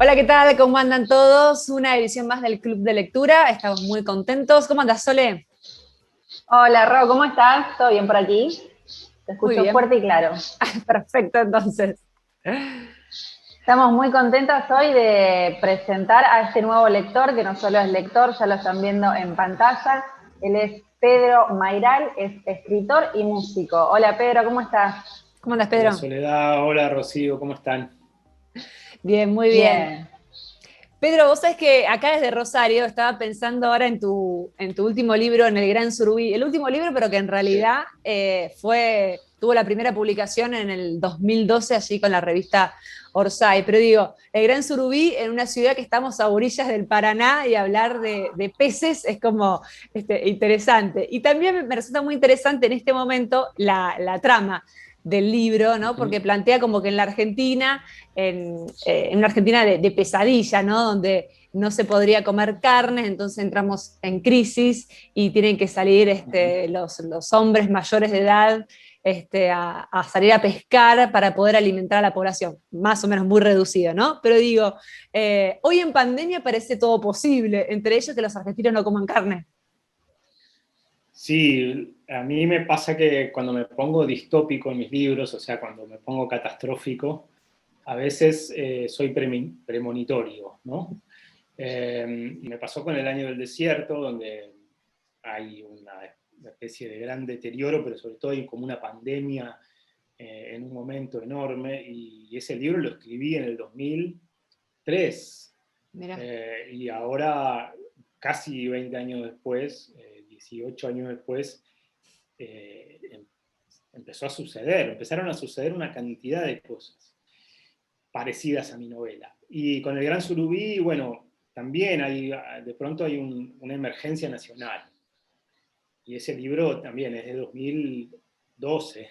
Hola, ¿qué tal? ¿Cómo andan todos? Una edición más del Club de Lectura. Estamos muy contentos. ¿Cómo andas, Sole? Hola, Ro, ¿cómo estás? ¿Todo bien por aquí? Te Muy escucho bien. fuerte y claro. Perfecto, entonces. Estamos muy contentas hoy de presentar a este nuevo lector, que no solo es lector, ya lo están viendo en pantalla. Él es Pedro Mairal, es escritor y músico. Hola, Pedro, ¿cómo estás? ¿Cómo andas, Hola Pedro? Soledad, hola Rocío, ¿cómo están? Bien, muy bien. Bien. Pedro, vos sabés que acá desde Rosario estaba pensando ahora en tu último libro, en El Gran Surubí. El último libro, pero que en Sí. realidad tuvo la primera publicación en el 2012, allí con la revista Orsay. Pero digo, El Gran Surubí en una ciudad que estamos a orillas del Paraná y hablar de peces es como interesante. Y también me resulta muy interesante en este momento la trama del libro, ¿no? Ujú. Porque plantea como que en la Argentina en una Argentina de pesadilla, ¿no? Donde no se podría comer carne, entonces entramos en crisis y tienen que salir Ujú. los hombres mayores de edad a salir a pescar para poder alimentar a la población, más o menos muy reducida, ¿no? Pero digo, hoy en pandemia parece todo posible, entre ellos que los argentinos no coman carne. Sí, a mí me pasa que cuando me pongo distópico en mis libros, o sea, cuando me pongo catastrófico, a veces soy premonitorio, ¿no? Y me pasó con El Año del Desierto, donde hay una especie de gran deterioro, pero sobre todo hay como una pandemia en un momento enorme, y ese libro lo escribí en el 2003. Mira. Y ahora, casi 20 años después, 18 años después, eh, empezó a suceder, empezaron a suceder una cantidad de cosas parecidas a mi novela. Y con El Gran Surubí, bueno, también de pronto hay una emergencia nacional. Y ese libro también es de 2012.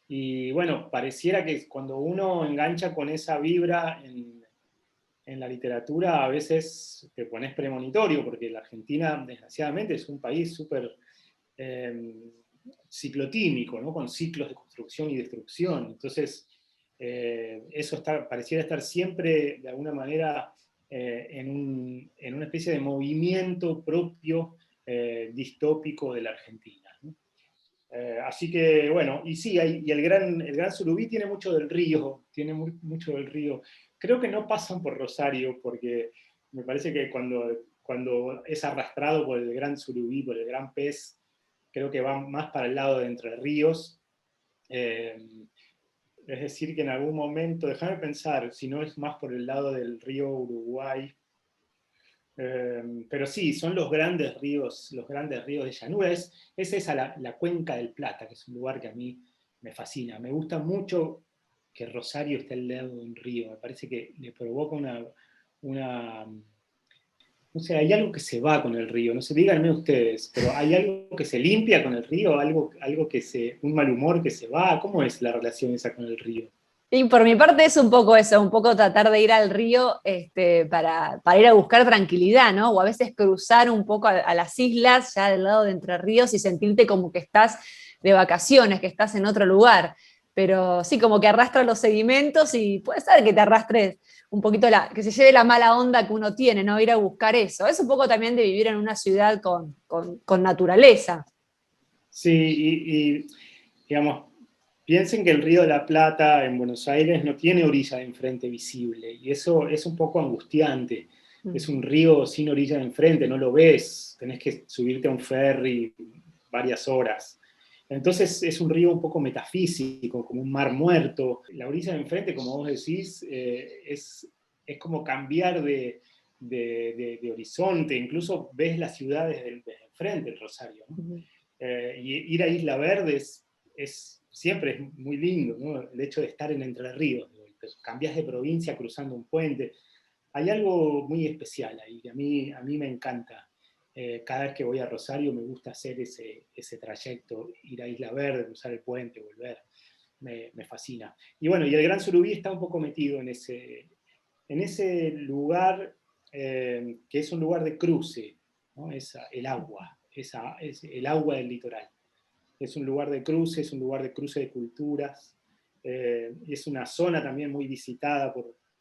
Y bueno, pareciera que cuando uno engancha con esa vibra en la literatura a veces te pones premonitorio, porque la Argentina, desgraciadamente, es un país súper eh, ciclotímico, ¿no? Con ciclos de construcción y destrucción. Entonces, eso pareciera estar siempre, de alguna manera, en una especie de movimiento propio distópico de la Argentina, ¿no? Así que, bueno, y sí, y el gran Surubí tiene mucho del río, tiene mucho del río. Creo que no pasan por Rosario, porque me parece que cuando es arrastrado por el gran Surubí, por el gran pez, creo que va más para el lado de Entre Ríos. Eh, es decir, que en algún momento, déjame pensar, si no es más por el lado del río Uruguay, pero sí, son los grandes ríos de llanura. Es esa la cuenca del Plata, que es un lugar que a mí me fascina. Me gusta mucho que Rosario esté al lado de un río. Me parece que le provoca una, no sé, hay algo que se va con el río. No sé, díganme ustedes, pero ¿hay algo que se limpia con el río? ¿Algo un mal humor que se va? ¿Cómo es la relación esa con el río? Y por mi parte es un poco eso, un poco tratar de ir al río para ir a buscar tranquilidad, ¿no? O a veces cruzar un poco a las islas, ya del lado de Entre Ríos, y sentirte como que estás de vacaciones, que estás en otro lugar. Pero sí, como que arrastra los sedimentos y puede ser que te arrastres un poquito, que se lleve la mala onda que uno tiene, ¿no? Ir a buscar eso. Es un poco también de vivir en una ciudad con naturaleza. Sí, digamos, piensen que el Río de la Plata en Buenos Aires no tiene orilla de enfrente visible, y eso es un poco angustiante. Es un río sin orilla de enfrente, no lo ves, tenés que subirte a un ferry varias horas. Entonces es un río un poco metafísico, como un mar muerto. La orilla de enfrente, como vos decís, es como cambiar de horizonte, incluso ves las ciudades desde enfrente, el Rosario, ¿no? Y ir a Isla Verde siempre es muy lindo, ¿no? El hecho de estar en Entre Ríos, ¿no? Cambias de provincia cruzando un puente. Hay algo muy especial ahí que a mí me encanta. Cada vez que voy a Rosario me gusta hacer ese trayecto, ir a Isla Verde, cruzar el puente, volver. Me fascina. Y bueno, y el Gran Surubí está un poco metido en ese lugar que es un lugar de cruce, ¿no? El agua, es el agua del litoral. Es un lugar de cruce, es un lugar de cruce de culturas, es una zona también muy visitada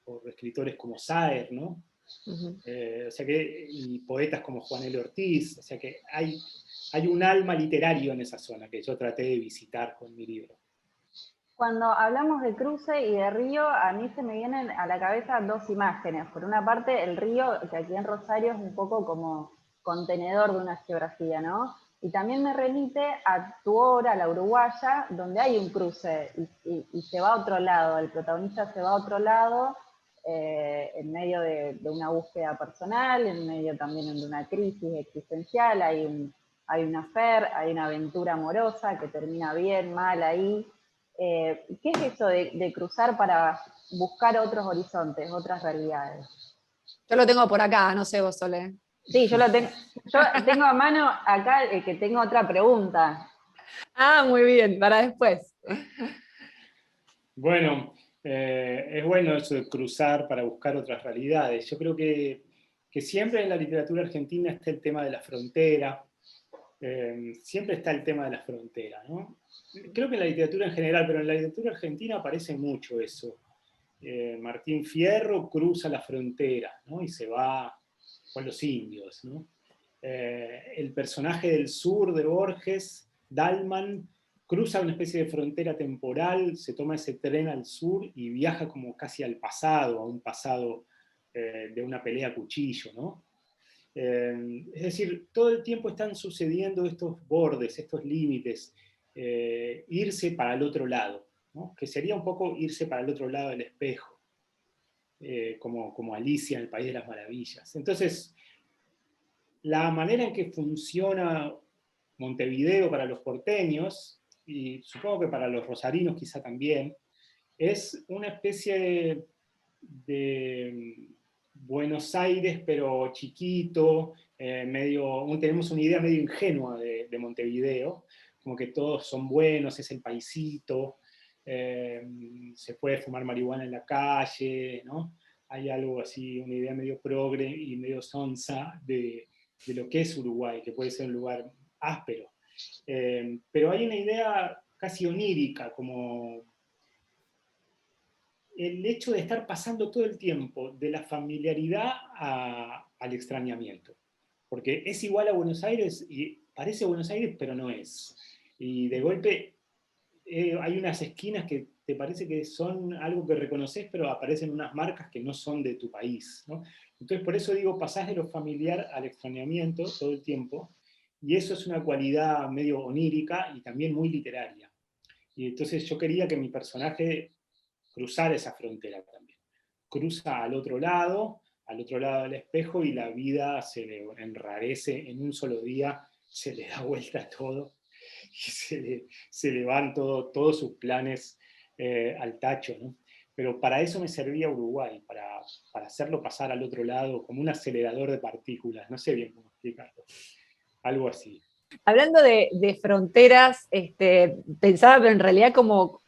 por escritores como Saer, ¿no? Ujú. O sea que, y poetas como Juan L. Ortiz, o sea que hay un alma literario en esa zona que yo traté de visitar con mi libro. Cuando hablamos de cruce y de río, a mí se me vienen a la cabeza dos imágenes. Por una parte, el río, que aquí en Rosario es un poco como contenedor de una geografía, ¿no? Y también me remite a tu obra, La Uruguaya, donde hay un cruce y se va a otro lado, el protagonista se va a otro lado, en medio de una búsqueda personal, en medio también de una crisis existencial, hay una hay una aventura amorosa que termina bien, mal ahí. ¿Qué es eso de cruzar para buscar otros horizontes, otras realidades? Yo lo tengo por acá, no sé vos, Sole. Sí, yo tengo a mano acá que tengo otra pregunta. Ah, muy bien, para después. Bueno, es bueno eso de cruzar para buscar otras realidades. Yo creo que siempre en la literatura argentina está el tema de la frontera, siempre está el tema de la frontera, ¿no? Creo que en la literatura en general, pero en la literatura argentina aparece mucho eso. Martín Fierro cruza la frontera, ¿no? Y se va con los indios, ¿no? El personaje del sur de Borges, Dalman, cruza una especie de frontera temporal, se toma ese tren al sur y viaja como casi al pasado, a un pasado de una pelea a cuchillo, ¿no? Es decir, todo el tiempo están sucediendo estos bordes, estos límites, irse para el otro lado, ¿no? Que sería un poco irse para el otro lado del espejo, como Alicia en el País de las Maravillas. Entonces, la manera en que funciona Montevideo para los porteños, y supongo que para los rosarinos quizá también, es una especie de Buenos Aires, pero chiquito, tenemos una idea medio ingenua de Montevideo, como que todos son buenos, es el paisito, se puede fumar marihuana en la calle, ¿no? Hay algo así, una idea medio progre y medio sonsa de lo que es Uruguay, que puede ser un lugar áspero. Pero hay una idea casi onírica, como el hecho de estar pasando todo el tiempo de la familiaridad al extrañamiento. Porque es igual a Buenos Aires y parece Buenos Aires, pero no es. Y de golpe hay unas esquinas que te parece que son algo que reconoces, pero aparecen unas marcas que no son de tu país, ¿no? Entonces, por eso digo, pasás de lo familiar al extrañamiento todo el tiempo, y eso es una cualidad medio onírica y también muy literaria. Y entonces yo quería que mi personaje cruzara esa frontera también. Cruza al otro lado del espejo, y la vida se le enrarece en un solo día, se le da vuelta a todo, y se le van todos sus planes al tacho, ¿no? Pero para eso me servía Uruguay, para hacerlo pasar al otro lado como un acelerador de partículas, no sé bien cómo explicarlo, algo así. Hablando de fronteras, pensaba, pero en realidad como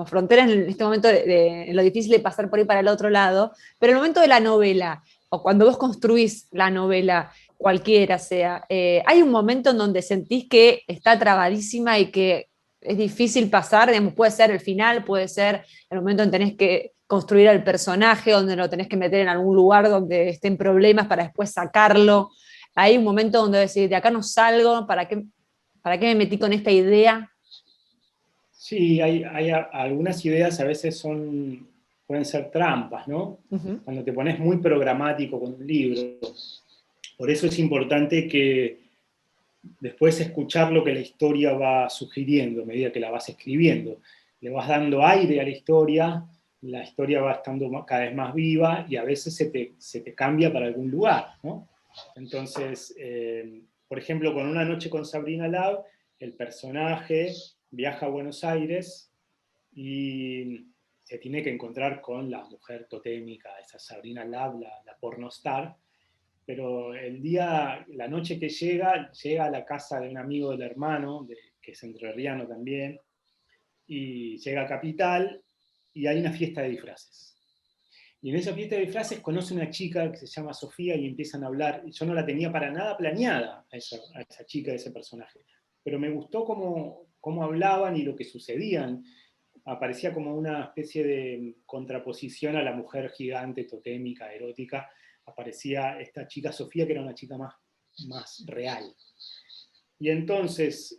fronteras en este momento en lo difícil de pasar por ahí para el otro lado, pero en el momento de la novela, o cuando vos construís la novela, cualquiera sea, hay un momento en donde sentís que está trabadísima y que es difícil pasar, digamos, puede ser el final, puede ser el momento en que tenés que construir al personaje, donde lo tenés que meter en algún lugar donde estén problemas para después sacarlo. Hay un momento donde decís, de acá no salgo, para qué me metí con esta idea? Sí, hay algunas ideas a veces pueden ser trampas, ¿no? Uh-huh. Cuando te pones muy programático con un libro. Por eso es importante que después escuchar lo que la historia va sugiriendo a medida que la vas escribiendo. Le vas dando aire a la historia va estando cada vez más viva y a veces se te cambia para algún lugar, ¿no? Entonces, por ejemplo, con Una noche con Sabrina Lab, el personaje viaja a Buenos Aires y se tiene que encontrar con la mujer totémica, esa Sabrina Lab, la pornostar, pero la noche que llega a la casa de un amigo del hermano, que es entrerriano también, y llega a Capital y hay una fiesta de disfraces. Y en esa fiesta de disfraces conoce una chica que se llama Sofía y empiezan a hablar. Yo no la tenía para nada planeada a esa chica, a ese personaje, pero me gustó cómo hablaban y lo que sucedían. aparecía como una especie de contraposición a la mujer gigante, totémica, erótica, aparecía esta chica Sofía, que era una chica más real. Y entonces,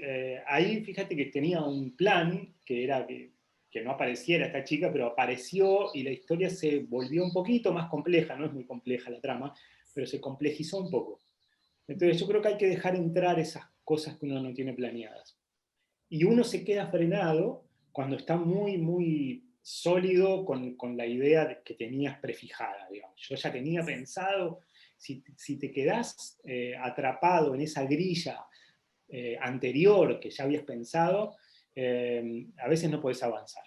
ahí fíjate que tenía un plan, que era que no apareciera esta chica, pero apareció y la historia se volvió un poquito más compleja, no es muy compleja la trama, pero se complejizó un poco. Entonces yo creo que hay que dejar entrar esas cosas que uno no tiene planeadas. Y uno se queda frenado cuando está muy sólido con la idea que tenías prefijada, digamos. Yo ya tenía pensado, si te quedás atrapado en esa grilla anterior que ya habías pensado, a veces no puedes avanzar.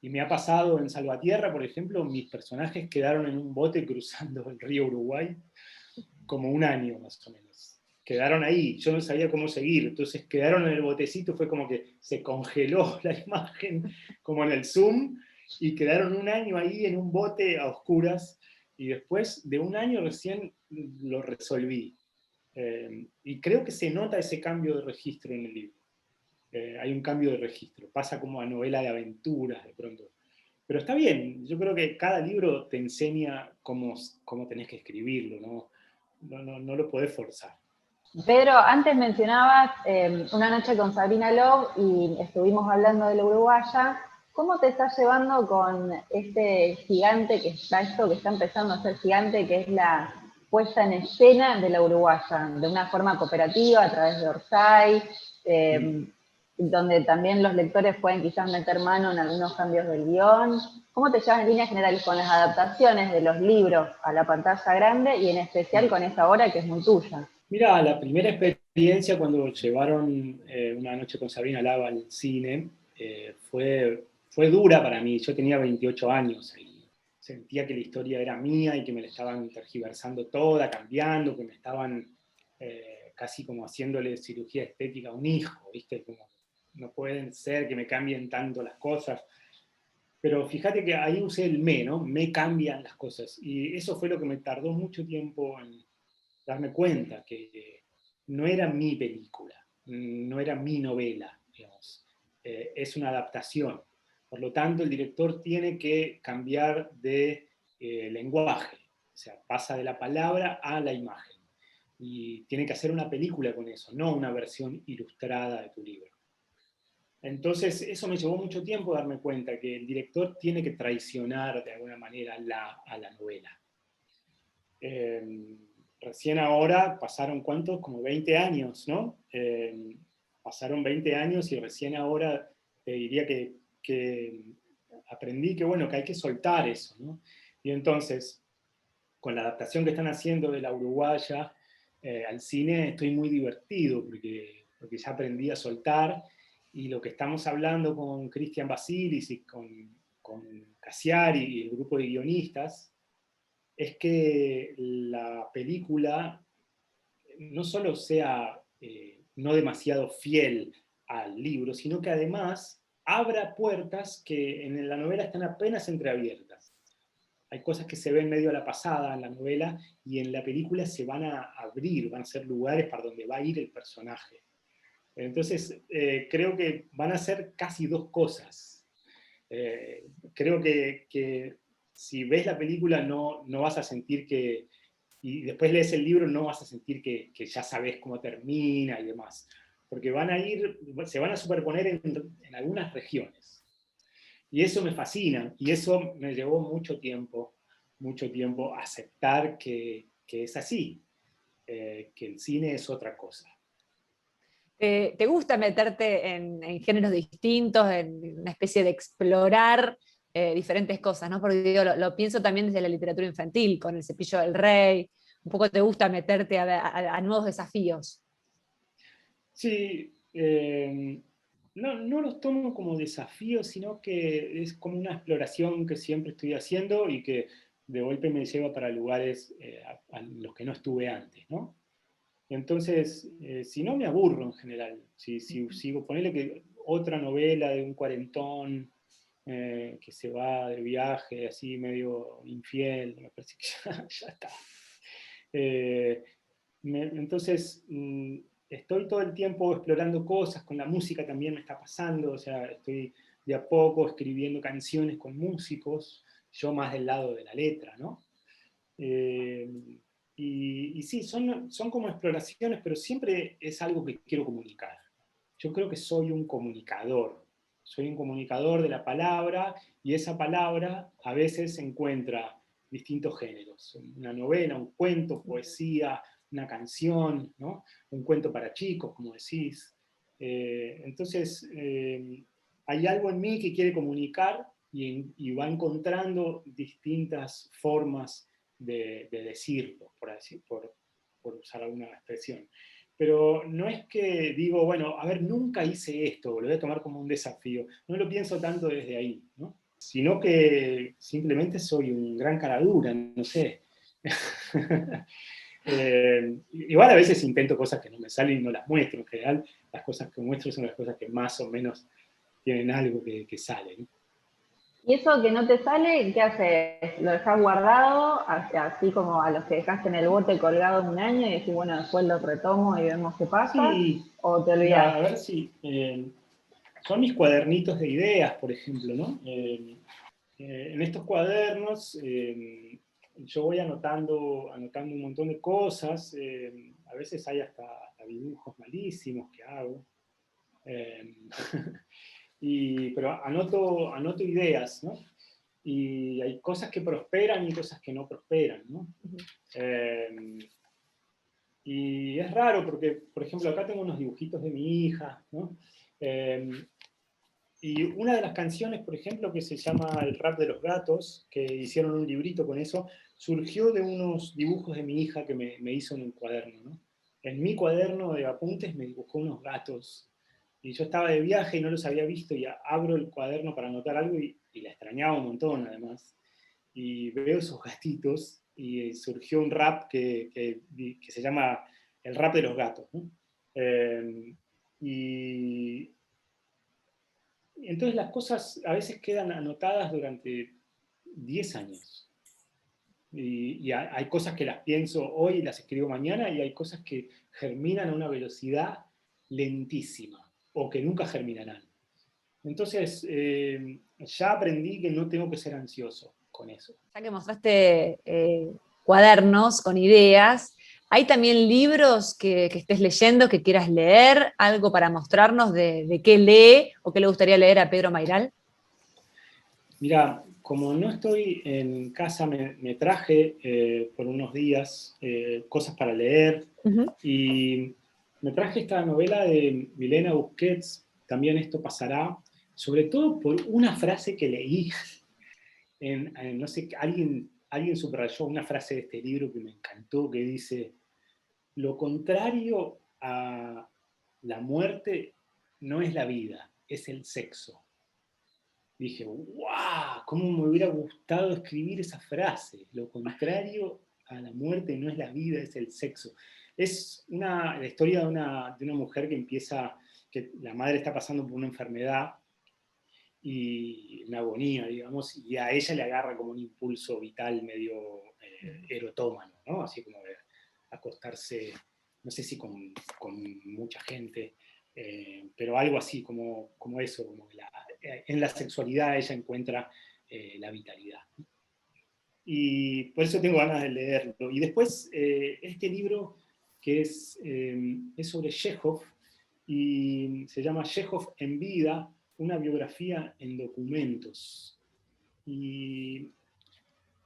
Y me ha pasado en Salvatierra, por ejemplo, mis personajes quedaron en un bote cruzando el río Uruguay como un año más o menos. Quedaron ahí, yo no sabía cómo seguir, entonces quedaron en el botecito, fue como que se congeló la imagen, como en el Zoom, y quedaron un año ahí en un bote a oscuras, y después de un año recién lo resolví. Y creo que se nota ese cambio de registro en el libro. Hay un cambio de registro, pasa como a novela de aventuras de pronto. Pero está bien, yo creo que cada libro te enseña cómo tenés que escribirlo, no lo podés forzar. Pedro, antes mencionabas Una noche con Sabrina Love y estuvimos hablando de la uruguaya. ¿Cómo te estás llevando con este gigante esto que está empezando a ser gigante, que es la puesta en escena de la uruguaya, de una forma cooperativa a través de Orsay, donde también los lectores pueden quizás meter mano en algunos cambios del guión? ¿Cómo te llevas en líneas generales con las adaptaciones de los libros a la pantalla grande y en especial con esta obra que es muy tuya? Mira, la primera experiencia cuando llevaron Una noche con Sabrina Lava al cine fue dura para mí. Yo tenía 28 años y sentía que la historia era mía y que me la estaban tergiversando toda, cambiando, que me estaban casi como haciéndole cirugía estética a un hijo, ¿viste? Como no pueden ser que me cambien tanto las cosas. Pero fíjate que ahí usé el me, ¿no? Me cambian las cosas. Y eso fue lo que me tardó mucho tiempo en darme cuenta que no era mi película, no era mi novela, digamos. Es una adaptación. Por lo tanto, el director tiene que cambiar de lenguaje, o sea, pasa de la palabra a la imagen. Y tiene que hacer una película con eso, no una versión ilustrada de tu libro. Entonces, eso me llevó mucho tiempo darme cuenta que el director tiene que traicionar de alguna manera a la novela. Recién ahora pasaron, ¿cuántos? Como 20 años, ¿no? Pasaron 20 años y recién ahora te diría que aprendí que, bueno, que hay que soltar eso, ¿no? Y entonces, con la adaptación que están haciendo de la uruguaya al cine, estoy muy divertido porque ya aprendí a soltar, y lo que estamos hablando con Cristian Basilis y con Cassiari y el grupo de guionistas, es que la película no solo sea no demasiado fiel al libro, sino que además abra puertas que en la novela están apenas entreabiertas. Hay cosas que se ven medio a la pasada en la novela y en la película se van a abrir, van a ser lugares para donde va a ir el personaje. Entonces, creo que van a ser casi dos cosas. Creo que si ves la película no vas a sentir que, y después lees el libro, no vas a sentir que ya sabes cómo termina y demás, porque se van a superponer en algunas regiones. Y eso me fascina, y eso me llevó mucho tiempo aceptar que es así, que el cine es otra cosa. ¿Te gusta meterte en géneros distintos, en una especie de explorar diferentes cosas, ¿no? Porque digo, lo pienso también desde la literatura infantil, con El cepillo del rey, un poco te gusta meterte a nuevos desafíos. Sí, no los tomo como desafíos, sino que es como una exploración que siempre estoy haciendo y que de golpe me lleva para lugares a los que no estuve antes, ¿no? Entonces, si no me aburro en general, si sigo, ponele que otra novela de un cuarentón que se va de viaje así medio infiel, me parece que ya está. Eh, entonces, estoy todo el tiempo explorando cosas, con la música también me está pasando, o sea, estoy de a poco escribiendo canciones con músicos, yo más del lado de la letra, ¿no? Y sí, son como exploraciones, pero siempre es algo que quiero comunicar. Yo creo que soy un comunicador de la palabra, y esa palabra a veces encuentra distintos géneros, una novela, un cuento, poesía, una canción, ¿no? Un cuento para chicos, como decís. Entonces, hay algo en mí que quiere comunicar y va encontrando distintas formas de decirlo, por usar alguna expresión. Pero no es que digo, bueno, a ver, nunca hice esto, lo voy a tomar como un desafío. No lo pienso tanto desde ahí, ¿no? Sino que simplemente soy un gran caradura, no sé. Igual a veces intento cosas que no me salen y no las muestro. En general, las cosas que muestro son las cosas que más o menos tienen algo que sale, ¿no? ¿Y eso que no te sale, qué haces? ¿Lo dejás guardado, así como a los que dejaste en el bote colgado un año y decís, bueno, después lo retomo y vemos qué pasa? Sí, ¿O te mira, olvidás? a ver si... son mis cuadernitos de ideas, por ejemplo, ¿no? En estos cuadernos yo voy anotando un montón de cosas, a veces hay hasta dibujos malísimos que hago, eh, pero anoto ideas, ¿no? Y hay cosas que prosperan y cosas que no prosperan, ¿no? Eh, y es raro porque, por ejemplo, acá tengo unos dibujitos de mi hija, ¿no? Eh, y una de las canciones, por ejemplo, que se llama El rap de los gatos, que hicieron un librito con eso, surgió de unos dibujos de mi hija que me hizo en un cuaderno, ¿no? En mi cuaderno de apuntes me dibujó unos gatos. Y yo estaba de viaje y no los había visto, y abro el cuaderno para anotar algo y la extrañaba un montón, además. Y veo esos gatitos y surgió un rap que se llama El rap de los gatos, ¿no? Y entonces las cosas a veces quedan anotadas durante 10 años. Y hay cosas que las pienso hoy y las escribo mañana, y hay cosas que germinan a una velocidad lentísima o que nunca germinarán. Entonces, ya aprendí que no tengo que ser ansioso con eso. Ya que mostraste cuadernos con ideas, ¿hay también libros que estés leyendo, que quieras leer? ¿Algo para mostrarnos de qué lee o qué le gustaría leer a Pedro Mairal? Mira, como no estoy en casa, me traje por unos días cosas para leer, Uh-huh. y me traje esta novela de Milena Busquets, También esto pasará, sobre todo por una frase que leí no sé, alguien subrayó una frase de este libro que me encantó, que dice: lo contrario a la muerte no es la vida, es el sexo. Dije, ¡wow! ¿Cómo me hubiera gustado escribir esa frase? Lo contrario a la muerte no es la vida, es el sexo. Es la historia de una mujer que la madre está pasando por una enfermedad y una agonía, digamos, y a ella le agarra como un impulso vital medio erotómano, ¿no? Así como de acostarse, no sé si con mucha gente, pero algo así como eso, como en la sexualidad ella encuentra la vitalidad. Y por eso tengo ganas de leerlo. Y después, este libro que es sobre Chekhov, y se llama Chekhov en vida, una biografía en documentos. Y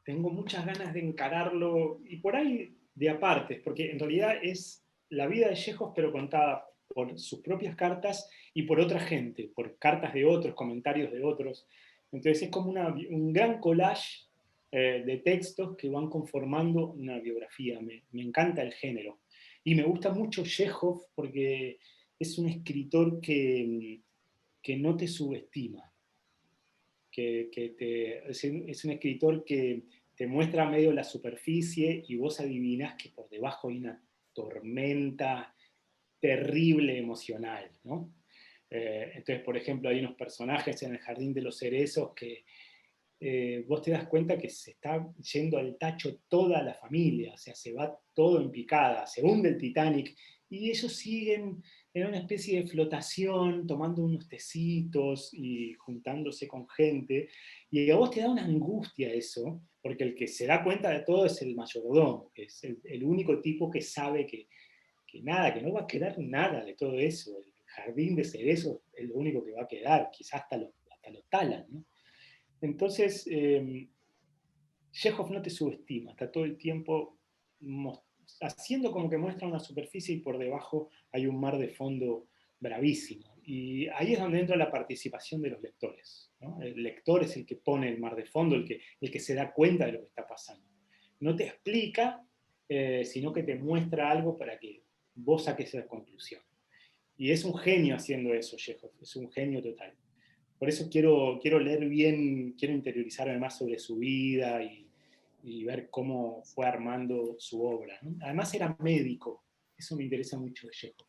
tengo muchas ganas de encararlo, y por ahí de apartes, porque en realidad es la vida de Chekhov, pero contada por sus propias cartas y por otra gente, por cartas de otros, comentarios de otros. Entonces es como un gran collage de textos que van conformando una biografía. Me encanta el género. Y me gusta mucho Chekhov porque es un escritor que no te subestima, es un escritor que te muestra medio la superficie y vos adivinás que por debajo hay una tormenta terrible emocional, ¿no? Entonces, por ejemplo, hay unos personajes en El Jardín de los Cerezos que vos te das cuenta que se está yendo al tacho toda la familia, o sea, se va todo en picada, se hunde el Titanic, y ellos siguen en una especie de flotación, tomando unos tecitos y juntándose con gente, y a vos te da una angustia eso, porque el que se da cuenta de todo es el mayordomo, que es el único tipo que sabe que nada, que no va a quedar nada de todo eso. El jardín de cerezos es lo único que va a quedar, quizás hasta lo talan, ¿no? Entonces, Chekhov no te subestima, está todo el tiempo haciendo como que muestra una superficie y por debajo hay un mar de fondo bravísimo. Y ahí es donde entra la participación de los lectores, ¿no? El lector es el que pone el mar de fondo, el que se da cuenta de lo que está pasando. No te explica, sino que te muestra algo para que vos saques esa conclusión. Y es un genio haciendo eso, Chekhov, es un genio total. Por eso quiero leer bien, quiero interiorizarme más sobre su vida y ver cómo fue armando su obra, ¿no? Además era médico, eso me interesa mucho de Chekhov.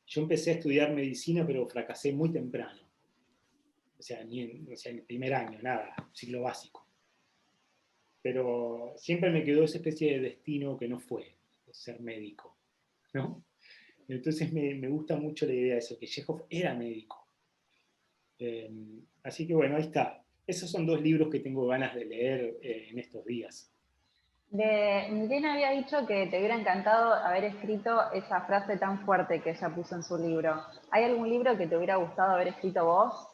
Yo empecé a estudiar medicina, pero fracasé muy temprano. O sea, en el primer año, nada, ciclo básico. Pero siempre me quedó esa especie de destino que no fue, ser médico, ¿no? Entonces me gusta mucho la idea de eso, que Chekhov era médico. Así que bueno, ahí está. Esos son dos libros que tengo ganas de leer en estos días. Milena había dicho que te hubiera encantado haber escrito esa frase tan fuerte que ella puso en su libro. ¿Hay algún libro que te hubiera gustado haber escrito vos?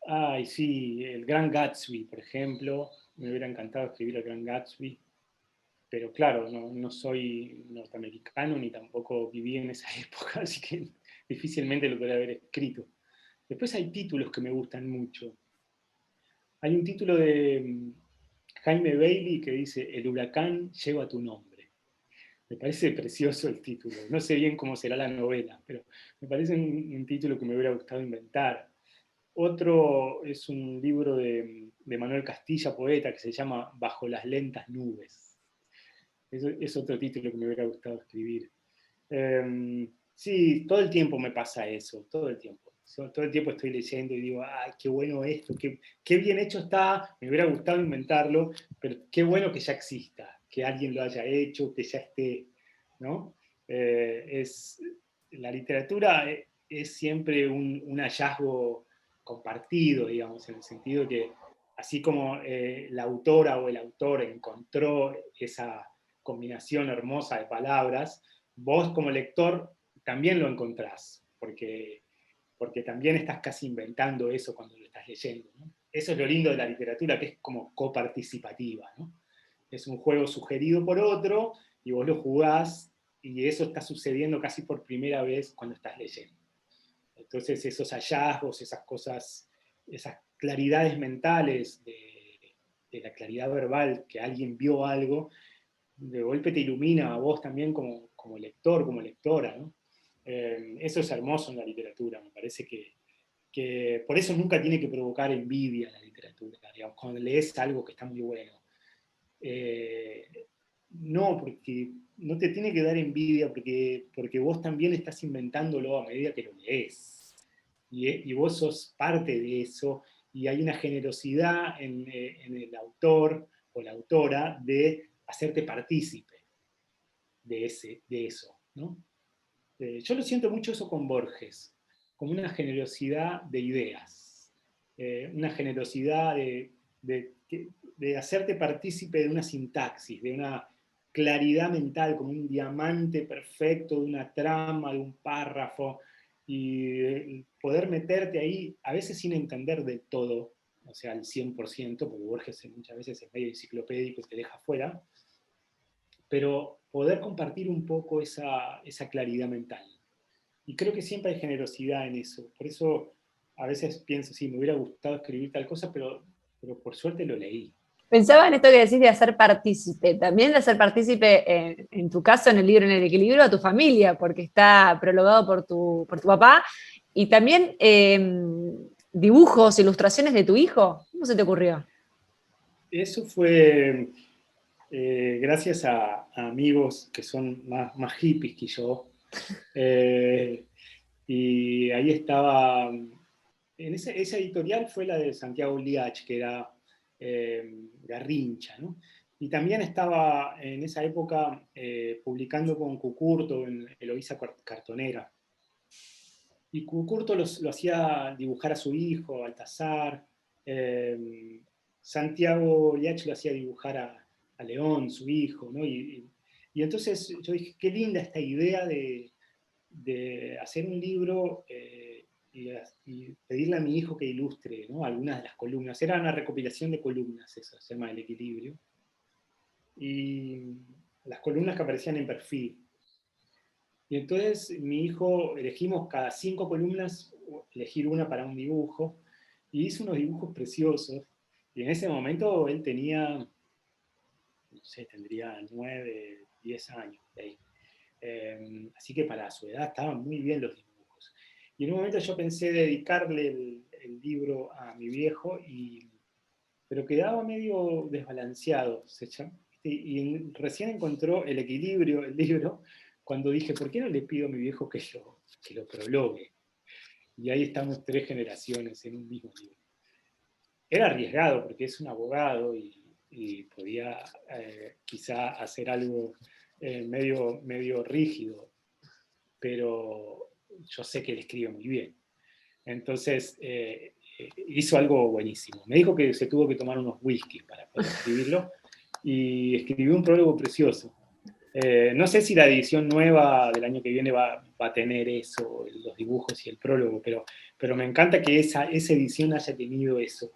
Ay, sí, el Gran Gatsby, por ejemplo. Me hubiera encantado escribir el Gran Gatsby. Pero claro, no soy norteamericano ni tampoco viví en esa época, así que difícilmente lo podría haber escrito. Después hay títulos que me gustan mucho. Hay un título de Jaime Bailey que dice El huracán lleva tu nombre. Me parece precioso el título. No sé bien cómo será la novela, pero me parece un título que me hubiera gustado inventar. Otro es un libro de Manuel Castilla, poeta, que se llama Bajo las lentas nubes. Eso es otro título que me hubiera gustado escribir. Sí, todo el tiempo me pasa eso, todo el tiempo. Todo el tiempo estoy leyendo y digo, ay, qué bueno esto, qué bien hecho está, me hubiera gustado inventarlo, pero qué bueno que ya exista, que alguien lo haya hecho, que ya esté, ¿no? La literatura es siempre un hallazgo compartido, digamos, en el sentido que así como la autora o el autor encontró esa combinación hermosa de palabras, vos como lector también lo encontrás, porque también estás casi inventando eso cuando lo estás leyendo, ¿no? Eso es lo lindo de la literatura, que es como coparticipativa, ¿no? Es un juego sugerido por otro y vos lo jugás y eso está sucediendo casi por primera vez cuando estás leyendo. Entonces esos hallazgos, esas cosas, esas claridades mentales de la claridad verbal, que alguien vio algo, de golpe te ilumina a vos también como lector, como lectora, ¿no? Eso es hermoso en la literatura, me parece que por eso nunca tiene que provocar envidia la literatura, digamos, cuando lees algo que está muy bueno. No, porque no te tiene que dar envidia porque vos también estás inventándolo a medida que lo lees. Y vos sos parte de eso, y hay una generosidad en el autor o la autora de hacerte partícipe de eso, ¿no? Yo lo siento mucho eso con Borges, como una generosidad de ideas, una generosidad de hacerte partícipe de una sintaxis, de una claridad mental, como un diamante perfecto de una trama, de un párrafo, y poder meterte ahí, a veces sin entender del todo, o sea, al 100%, porque Borges muchas veces es medio enciclopédico y te deja fuera, pero poder compartir un poco esa claridad mental. Y creo que siempre hay generosidad en eso. Por eso a veces pienso, sí, me hubiera gustado escribir tal cosa, pero por suerte lo leí. Pensaba en esto que decís de hacer partícipe, también de hacer partícipe, en tu caso, en el libro En el equilibrio, a tu familia, porque está prologado por tu papá, y también dibujos, ilustraciones de tu hijo. ¿Cómo se te ocurrió? Eso fue gracias a amigos que son más hippies que yo. Y ahí estaba, esa editorial fue la de Santiago Liach, que era Garrincha, ¿no? Y también estaba en esa época publicando con Cucurto en Eloísa Cartonera. Y Cucurto lo hacía dibujar a su hijo, Baltasar. Santiago Liach lo hacía dibujar a León, su hijo, ¿no? Y entonces yo dije, qué linda esta idea de hacer un libro y pedirle a mi hijo que ilustre, ¿no?, algunas de las columnas. Era una recopilación de columnas, eso se llama El Equilibrio. Y las columnas que aparecían en perfil. Y entonces mi hijo, elegimos cada 5 columnas, elegir una para un dibujo, y hizo unos dibujos preciosos. Y en ese momento él tenía, no sé, tendría 9, 10 años. De ahí. Así que para su edad estaban muy bien los dibujos. Y en un momento yo pensé dedicarle el libro a mi viejo, pero quedaba medio desbalanceado. Y recién encontró el equilibrio, el libro, cuando dije, ¿por qué no le pido a mi viejo que lo prologue? Y ahí estamos 3 generaciones en un mismo libro. Era arriesgado porque es un abogado y podía quizá hacer algo medio rígido, pero yo sé que él escribe muy bien. Entonces hizo algo buenísimo. Me dijo que se tuvo que tomar unos whisky para poder escribirlo, y escribió un prólogo precioso. No sé si la edición nueva del año que viene va a tener eso, los dibujos y el prólogo, pero me encanta que esa edición haya tenido eso,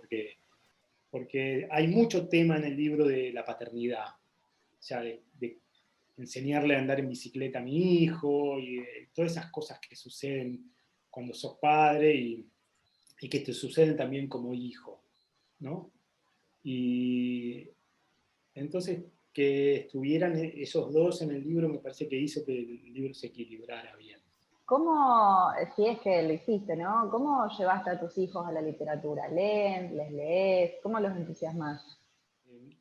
porque hay mucho tema en el libro de la paternidad, o sea, de enseñarle a andar en bicicleta a mi hijo, y todas esas cosas que suceden cuando sos padre y que te suceden también como hijo, ¿no? Y entonces, que estuvieran esos dos en el libro me parece que hizo que el libro se equilibrara bien. ¿Cómo, si es que lo hiciste, ¿no? ¿Cómo llevaste a tus hijos a la literatura? ¿Leen? ¿Les lees? ¿Cómo los entusiasmas?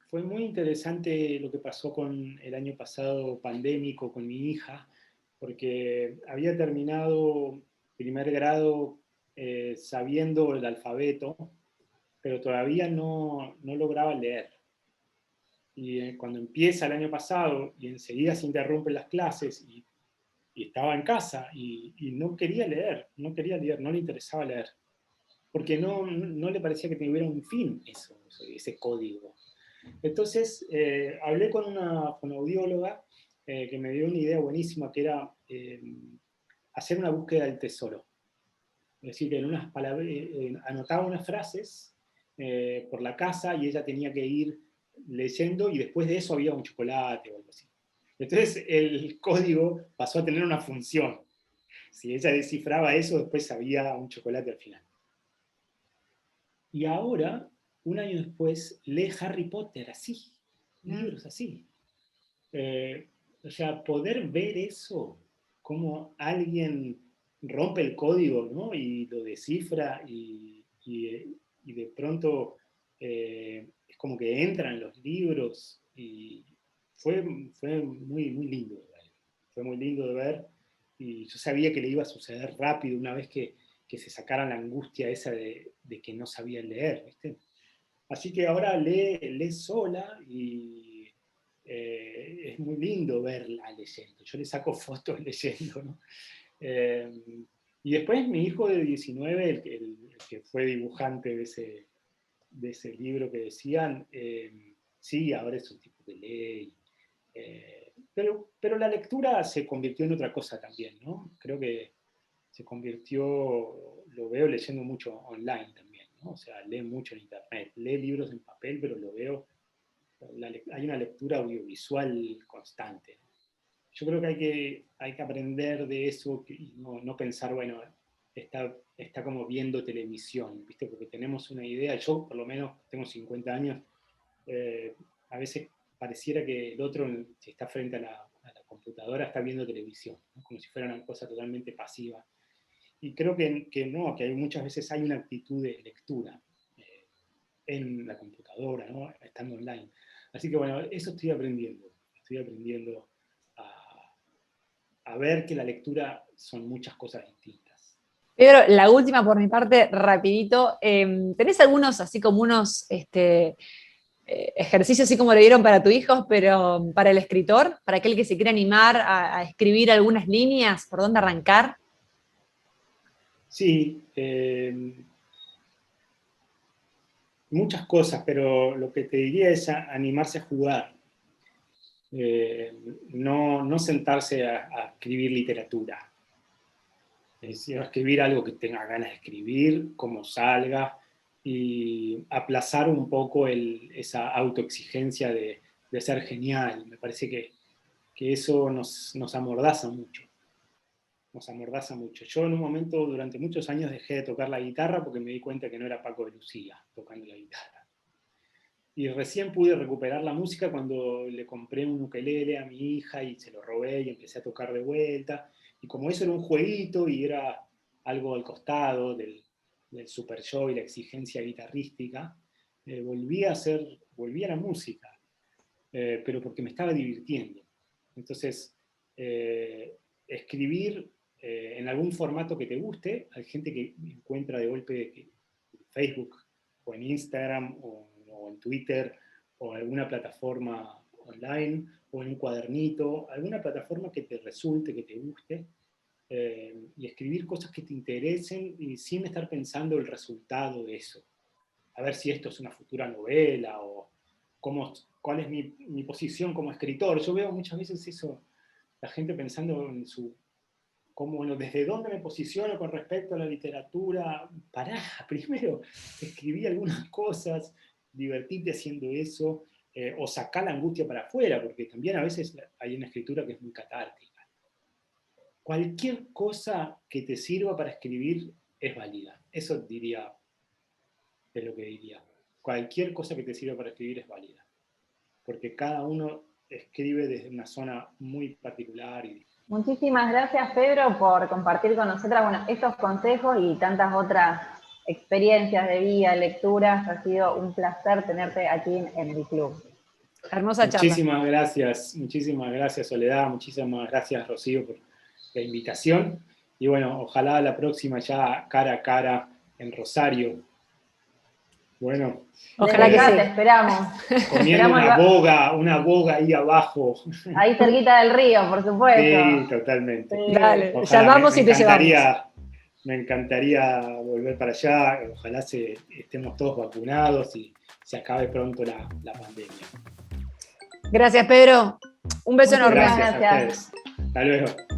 Fue muy interesante lo que pasó con el año pasado pandémico con mi hija, porque había terminado primer grado sabiendo el alfabeto, pero todavía no lograba leer. Y cuando empieza el año pasado y enseguida se interrumpen las clases y estaba en casa y no quería leer, no le interesaba leer, porque no le parecía que tuviera un fin ese código. Entonces hablé con una fonoaudióloga que me dio una idea buenísima, que era hacer una búsqueda del tesoro. Es decir, que en unas palabras, anotaba unas frases por la casa y ella tenía que ir leyendo, y después de eso había un chocolate o algo así. Entonces el código pasó a tener una función. Si ella descifraba eso, después había un chocolate al final. Y ahora, un año después, lee Harry Potter así, libros así. O sea, poder ver eso, cómo alguien rompe el código, ¿no?, y lo descifra, y de pronto es como que entra en los libros, y fue muy, muy lindo de ver. Fue muy lindo de ver, y yo sabía que le iba a suceder rápido una vez que se sacaran la angustia esa de que no sabían leer, ¿viste? Así que ahora lee sola, y es muy lindo verla leyendo. Yo le saco fotos leyendo, ¿no? Y después mi hijo de 19, el que fue dibujante de ese libro que decían, sí, ahora es un tipo que lee. Pero la lectura se convirtió en otra cosa también, ¿no? Creo que se convirtió, lo veo leyendo mucho online también, ¿no? O sea, lee mucho en internet, lee libros en papel, pero lo veo, hay una lectura audiovisual constante. Yo creo que hay que aprender de eso y no pensar, bueno, está como viendo televisión, ¿viste? Porque tenemos una idea, yo por lo menos tengo 50 años, a veces pareciera que el otro, si está frente a la computadora, está viendo televisión, ¿no? Como si fuera una cosa totalmente pasiva. Y creo que no, que muchas veces hay una actitud de lectura en la computadora, ¿no?, estando online. Así que bueno, eso estoy aprendiendo a ver que la lectura son muchas cosas distintas. Pedro, la última por mi parte, rapidito. ¿Tenés algunos, así como unos ejercicio así como lo dieron para tu hijo, pero para el escritor, para aquel que se quiera animar a escribir algunas líneas, ¿por dónde arrancar? Sí, muchas cosas, pero lo que te diría es animarse a jugar. No sentarse a escribir literatura, sino escribir algo que tenga ganas de escribir, como salga, y aplazar un poco esa autoexigencia de ser genial. Me parece que eso nos amordaza mucho. Nos amordaza mucho. Yo en un momento, durante muchos años, dejé de tocar la guitarra porque me di cuenta que no era Paco de Lucía tocando la guitarra. Y recién pude recuperar la música cuando le compré un ukelele a mi hija y se lo robé y empecé a tocar de vuelta. Y como eso era un jueguito y era algo al costado del super show y la exigencia guitarrística, volví a la música, pero porque me estaba divirtiendo. Entonces, escribir en algún formato que te guste, hay gente que encuentra de golpe en Facebook o en Instagram o en Twitter o en alguna plataforma online o en un cuadernito, alguna plataforma que te resulte, que te guste, y escribir cosas que te interesen y sin estar pensando el resultado de eso. A ver si esto es una futura novela o cuál es mi posición como escritor. Yo veo muchas veces eso, la gente pensando en bueno, desde dónde me posiciono con respecto a la literatura. Pará, primero escribí algunas cosas, divertirte haciendo eso, o sacar la angustia para afuera, porque también a veces hay una escritura que es muy catártica. Cualquier cosa que te sirva para escribir es válida. Eso diría, es lo que diría. Cualquier cosa que te sirva para escribir es válida. Porque cada uno escribe desde una zona muy particular. Muchísimas gracias, Pedro, por compartir con nosotras estos consejos y tantas otras experiencias de vida, lecturas. Ha sido un placer tenerte aquí en el club. Hermosa charla. Muchísimas gracias, Soledad, muchísimas gracias, Rocío, por la invitación. Y bueno, ojalá la próxima ya cara a cara en Rosario. Bueno. Ojalá que sí. Te esperamos. Comiendo una boga ahí abajo. Ahí cerquita del río, por supuesto. Sí, totalmente. Sí. Dale, llamamos y te llevamos. Me encantaría volver para allá. Ojalá estemos todos vacunados y se acabe pronto la pandemia. Gracias, Pedro. Un beso enorme. Gracias a ustedes. Hasta luego.